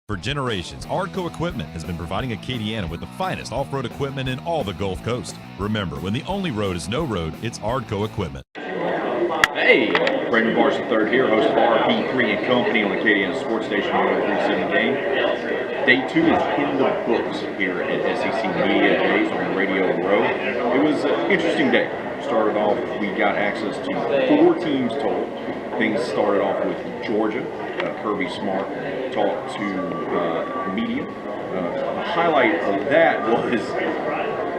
For generations, Ardco Equipment has been providing Acadiana with the finest off-road equipment in all the Gulf Coast. Remember, when the only road is no road, it's Ardco Equipment. Hey, Brandon Barsh III here, host of RP3 and Company on Acadiana Sports Station 103.7 Game. Day 2 is in the books here at SEC Media Days on Radio Row. It was an interesting day. Started off, we got access to 4 teams total. Things started off with Georgia. Kirby Smart talked to media. The highlight of that was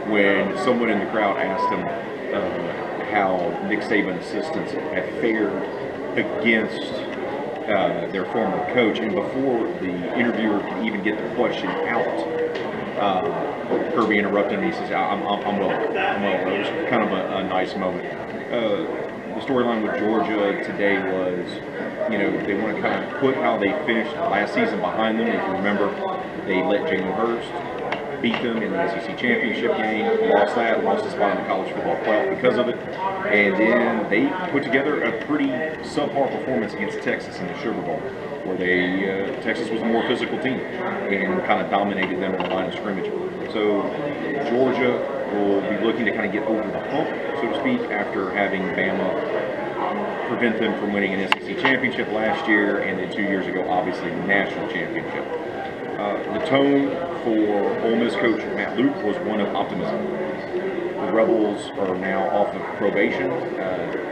when someone in the crowd asked him how Nick Saban assistants have fared against their former coach, and before the interviewer could even get the question out, Kirby interrupted and he says, I'm well. It was kind of a nice moment. The storyline with Georgia today was, they want to kind of put how they finished last season behind them. If you remember, they let Jalen Hurst beat them in the SEC championship game, lost his spot in the college football playoff because of it, and then they put together a pretty subpar performance against Texas in the Sugar Bowl, where Texas was a more physical team and kind of dominated them in the line of scrimmage. So Georgia will be looking to kind of get over the hump, so to speak, after having Bama prevent them from winning an SEC championship last year, and then 2 years ago, obviously, the national championship. The tone for Ole Miss coach Matt Luke was one of optimism. The Rebels are now off of probation.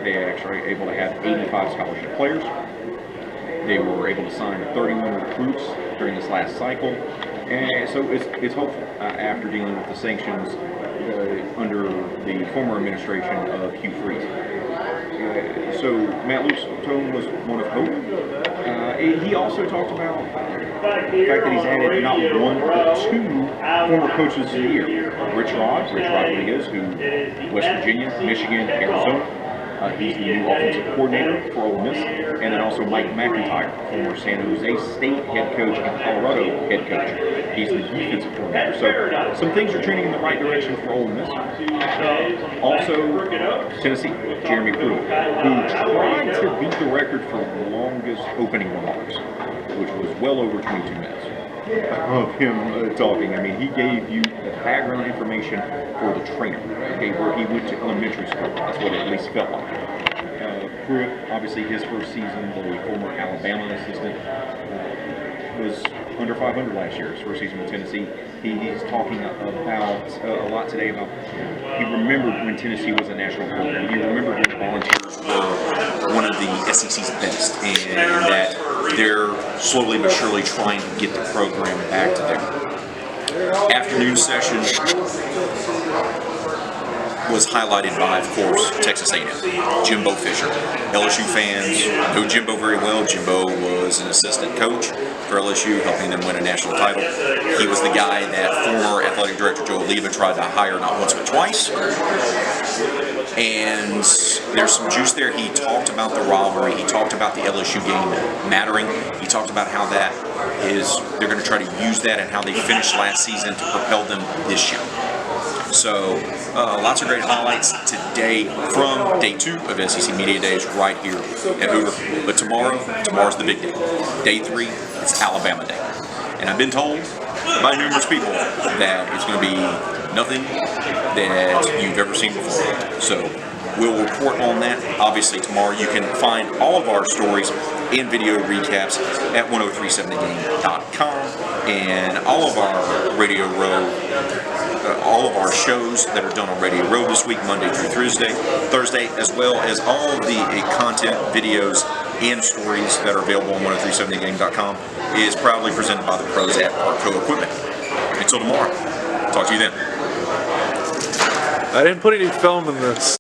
They actually are able to have 85 scholarship players. They were able to sign 31 recruits during this last cycle. And so it's hopeful after dealing with the sanctions under the former administration of Hugh Freeze. So Matt Luke's tone was one of hope. He also talked about the fact that he's added not one but 2 former coaches a year. Rich Rodriguez, who West Virginia, Michigan, Arizona. He's the new offensive coordinator for Ole Miss, and then also Mike McIntyre, former San Jose State head coach and Colorado head coach. He's the defensive coordinator. So some things are trending in the right direction for Ole Miss. Also, Tennessee, Jeremy Pruitt, who tried to beat the record for longest opening remarks, which was well over 22 minutes of him talking. I mean, he gave you the background information for the trainer, where he went to elementary school. That's what it at least felt like. Pruitt, obviously his first season, the former Alabama assistant, was under 500 last year, his first season with Tennessee. He's talking about a lot today about, he remembered when Tennessee was a national program. He remembered when the Volunteers were one of the SEC's best, and that they're slowly but surely trying to get the program back to their afternoon session. Was highlighted by, of course, Texas A&M, Jimbo Fisher. LSU fans know Jimbo very well. Jimbo was an assistant coach for LSU, helping them win a national title. He was the guy that former athletic director Joe Alleva tried to hire not once but twice. And there's some juice there. He talked about the rivalry. He talked about the LSU game mattering. He talked about how they're going to try to use that and how they finished last season to propel them this year. So, lots of great highlights today from Day 2 of SEC Media Days right here at Hoover. But tomorrow's the big day. Day 3, it's Alabama Day. And I've been told by numerous people that it's going to be nothing that you've ever seen before. So, we'll report on that. Obviously, tomorrow you can find all of our stories and video recaps at 1037thegame.com, and all of our Radio Row, all of our shows that are done on Radio Row this week, Monday through Thursday, as well as all of the content, videos, and stories that are available on 1037thegame.com is proudly presented by the pros at Ardco Equipment. Until tomorrow, talk to you then. I didn't put any film in this.